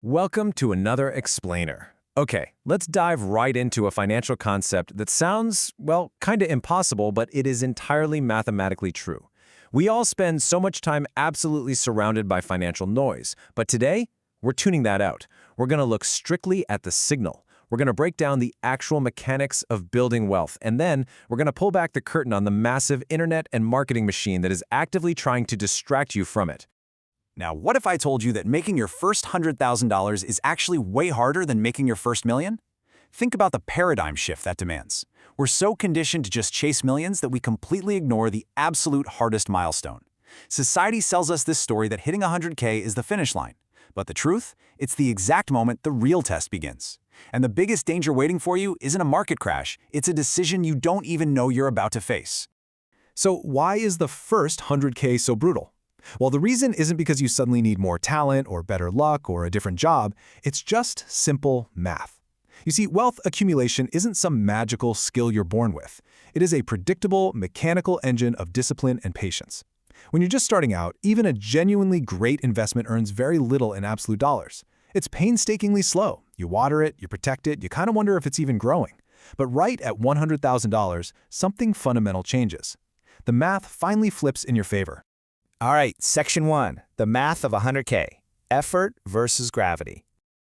Welcome to another explainer. Okay, let's dive right into a financial concept that sounds, well, kinda impossible, but it is entirely mathematically true. We all spend so much time absolutely surrounded by financial noise, but today, we're tuning that out. We're gonna look strictly at the signal. We're gonna break down the actual mechanics of building wealth, and then we're gonna pull back the curtain on the massive internet and marketing machine that is actively trying to distract you from it. Now, what if I told you that making your first $100,000 is actually way harder than making your first million? Think about the paradigm shift that demands. We're so conditioned to just chase millions that we completely ignore the absolute hardest milestone. Society sells us this story that hitting 100K is the finish line. But the truth? It's the exact moment the real test begins. And the biggest danger waiting for you isn't a market crash, it's a decision you don't even know you're about to face. So why is the first 100K so brutal? Well, the reason isn't because you suddenly need more talent or better luck or a different job, it's just simple math. You see, wealth accumulation isn't some magical skill you're born with. It is a predictable, mechanical engine of discipline and patience. When you're just starting out, even a genuinely great investment earns very little in absolute dollars. It's painstakingly slow. You water it, you protect it, you kind of wonder if it's even growing. But right at $100,000, something fundamental changes. The math finally flips in your favor. All right, Section 1, the math of 100K, effort versus gravity.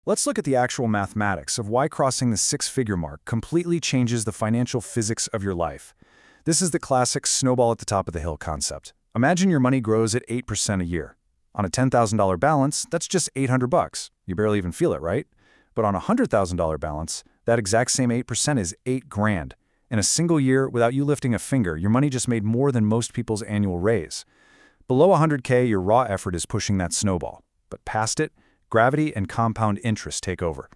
Let's look at the actual mathematics of why crossing the six-figure mark completely changes the financial physics of your life. This is the classic snowball at the top of the hill concept. Imagine your money grows at 8% a year. On a $10,000 balance, that's just $800. You barely even feel it, right? But on a $100,000 balance, that exact same 8% is $8 grand. In a single year, without you lifting a finger, your money just made more than most people's annual raise. Below 100K, your raw effort is pushing that snowball. But past it, gravity and compound interest take over.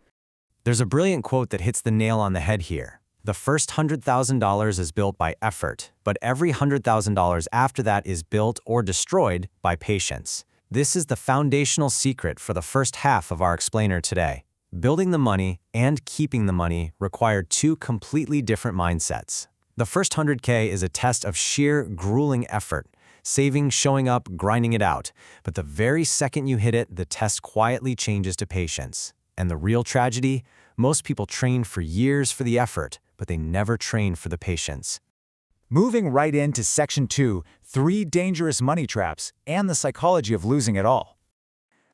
There's a brilliant quote that hits the nail on the head here. The first $100,000 is built by effort, but every $100,000 after that is built or destroyed by patience. This is the foundational secret for the first half of our explainer today. Building the money and keeping the money require two completely different mindsets. The first 100K is a test of sheer, grueling effort. Saving, showing up, grinding it out. But the very second you hit it, the test quietly changes to patience. And the real tragedy? Most people train for years for the effort, but they never train for the patience. Moving right into Section 2, 3 dangerous money traps and the psychology of losing it all.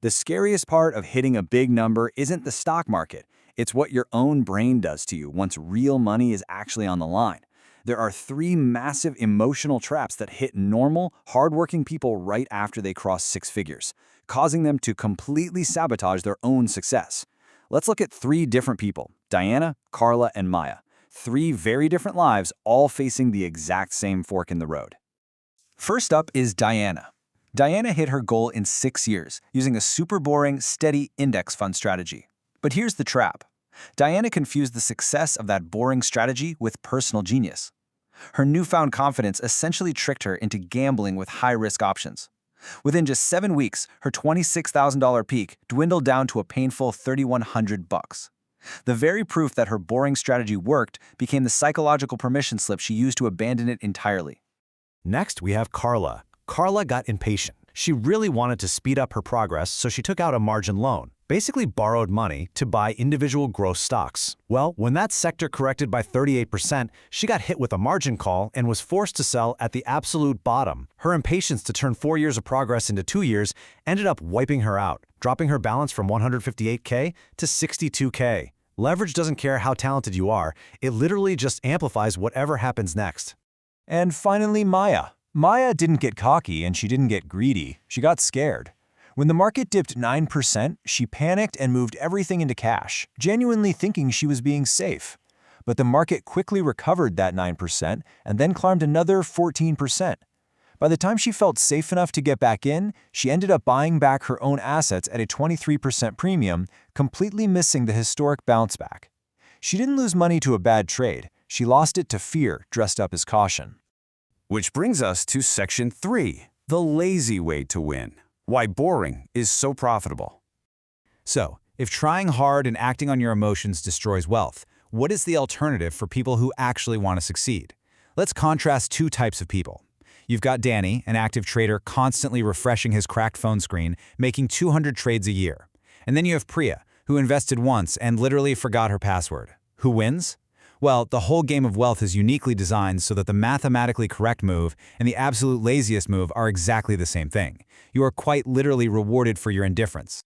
The scariest part of hitting a big number isn't the stock market. It's what your own brain does to you once real money is actually on the line. There are 3 massive emotional traps that hit normal, hardworking people right after they cross 6 figures, causing them to completely sabotage their own success. Let's look at 3 different people, Diana, Carla, and Maya. 3 very different lives, all facing the exact same fork in the road. First up is Diana. Diana hit her goal in 6 years, using a super boring, steady index fund strategy. But here's the trap. Diana confused the success of that boring strategy with personal genius. Her newfound confidence essentially tricked her into gambling with high-risk options. Within just 7 weeks, her $26,000 peak dwindled down to a painful $3,100. The very proof that her boring strategy worked became the psychological permission slip she used to abandon it entirely. Next, we have Carla. Carla got impatient. She really wanted to speed up her progress, so she took out a margin loan, basically borrowed money to buy individual growth stocks. Well, when that sector corrected by 38%, she got hit with a margin call and was forced to sell at the absolute bottom. Her impatience to turn 4 years of progress into 2 years ended up wiping her out, dropping her balance from 158K to 62K. Leverage doesn't care how talented you are, it literally just amplifies whatever happens next. And finally, Maya. Maya didn't get cocky and she didn't get greedy. She got scared. When the market dipped 9%, she panicked and moved everything into cash, genuinely thinking she was being safe. But the market quickly recovered that 9% and then climbed another 14%. By the time she felt safe enough to get back in, she ended up buying back her own assets at a 23% premium, completely missing the historic bounce back. She didn't lose money to a bad trade. She lost it to fear dressed up as caution. Which brings us to Section 3, the lazy way to win. Why boring is so profitable. So, if trying hard and acting on your emotions destroys wealth, what is the alternative for people who actually want to succeed? Let's contrast 2 types of people. You've got Danny, an active trader constantly refreshing his cracked phone screen, making 200 trades a year. And then you have Priya, who invested once and literally forgot her password. Who wins? Well, the whole game of wealth is uniquely designed so that the mathematically correct move and the absolute laziest move are exactly the same thing. You are quite literally rewarded for your indifference.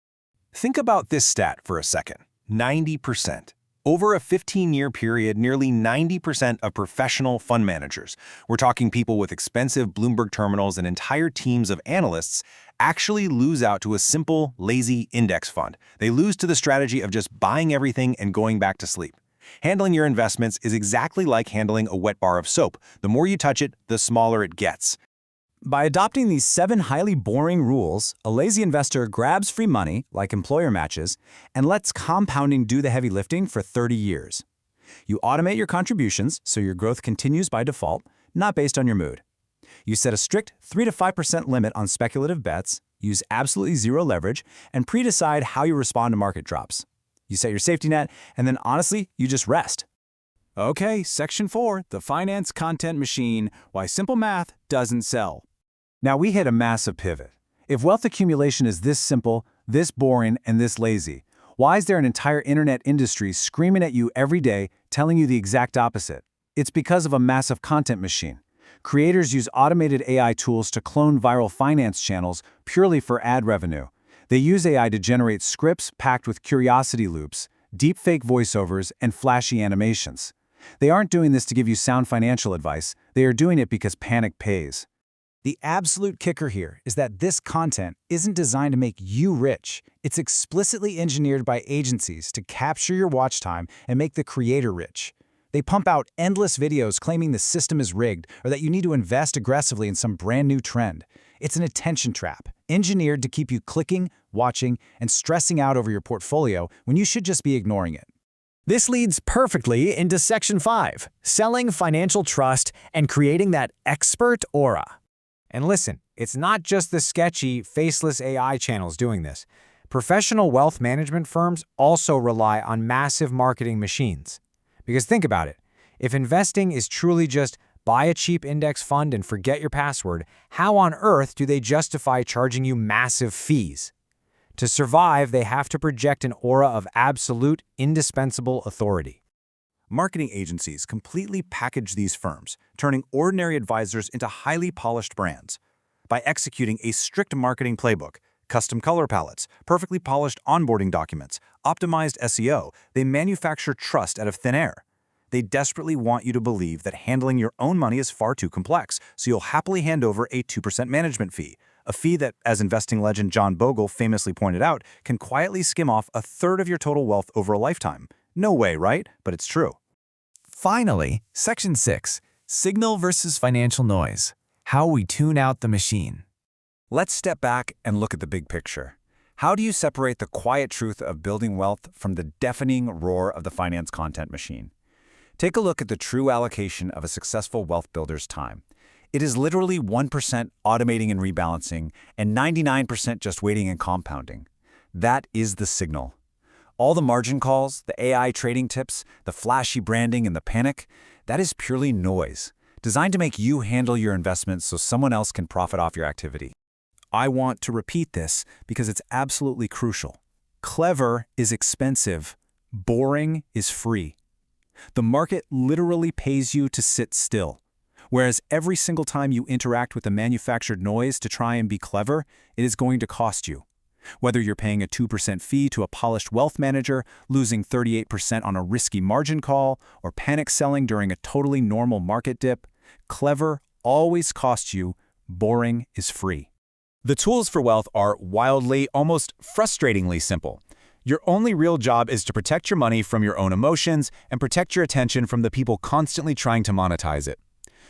Think about this stat for a second. 90%. Over a 15-year period, nearly 90% of professional fund managers, we're talking people with expensive Bloomberg terminals and entire teams of analysts, actually lose out to a simple, lazy index fund. They lose to the strategy of just buying everything and going back to sleep. Handling your investments is exactly like handling a wet bar of soap. The more you touch it, the smaller it gets. By adopting these 7 highly boring rules, a lazy investor grabs free money, like employer matches, and lets compounding do the heavy lifting for 30 years. You automate your contributions so your growth continues by default, not based on your mood. You set a strict 3 to 5% limit on speculative bets, use absolutely zero leverage, and pre-decide how you respond to market drops. You set your safety net, and then honestly, you just rest. Okay, Section 4, the finance content machine, why simple math doesn't sell. Now we hit a massive pivot. If wealth accumulation is this simple, this boring, and this lazy, why is there an entire internet industry screaming at you every day, telling you the exact opposite? It's because of a massive content machine. Creators use automated AI tools to clone viral finance channels purely for ad revenue. They use AI to generate scripts packed with curiosity loops, deepfake voiceovers, and flashy animations. They aren't doing this to give you sound financial advice. They are doing it because panic pays. The absolute kicker here is that this content isn't designed to make you rich. It's explicitly engineered by agencies to capture your watch time and make the creator rich. They pump out endless videos claiming the system is rigged or that you need to invest aggressively in some brand new trend. It's an attention trap, engineered to keep you clicking, watching, and stressing out over your portfolio when you should just be ignoring it. This leads perfectly into Section 5, selling financial trust and creating that expert aura. And listen, it's not just the sketchy, faceless AI channels doing this. Professional wealth management firms also rely on massive marketing machines. Because think about it, if investing is truly just buy a cheap index fund and forget your password, how on earth do they justify charging you massive fees? To survive, they have to project an aura of absolute, indispensable authority. Marketing agencies completely package these firms, turning ordinary advisors into highly polished brands. By executing a strict marketing playbook, custom color palettes, perfectly polished onboarding documents, optimized SEO, they manufacture trust out of thin air. They desperately want you to believe that handling your own money is far too complex, so you'll happily hand over a 2% management fee, a fee that, as investing legend John Bogle famously pointed out, can quietly skim off a third of your total wealth over a lifetime. No way, right? But it's true. Finally, Section 6, Signal versus Financial Noise, how we tune out the machine. Let's step back and look at the big picture. How do you separate the quiet truth of building wealth from the deafening roar of the finance content machine? Take a look at the true allocation of a successful wealth builder's time. It is literally 1% automating and rebalancing and 99% just waiting and compounding. That is the signal. All the margin calls, the AI trading tips, the flashy branding, and the panic, that is purely noise, designed to make you handle your investments so someone else can profit off your activity. I want to repeat this because it's absolutely crucial. Clever is expensive. Boring is free. The market literally pays you to sit still. Whereas every single time you interact with the manufactured noise to try and be clever, it is going to cost you. Whether you're paying a 2% fee to a polished wealth manager, losing 38% on a risky margin call, or panic selling during a totally normal market dip, clever always costs you, boring is free. The tools for wealth are wildly, almost frustratingly simple. Your only real job is to protect your money from your own emotions and protect your attention from the people constantly trying to monetize it.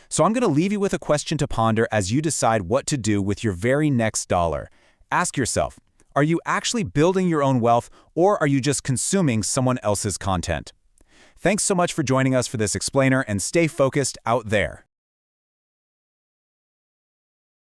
So I'm going to leave you with a question to ponder as you decide what to do with your very next dollar. Ask yourself, are you actually building your own wealth, or are you just consuming someone else's content? Thanks so much for joining us for this explainer, and stay focused out there.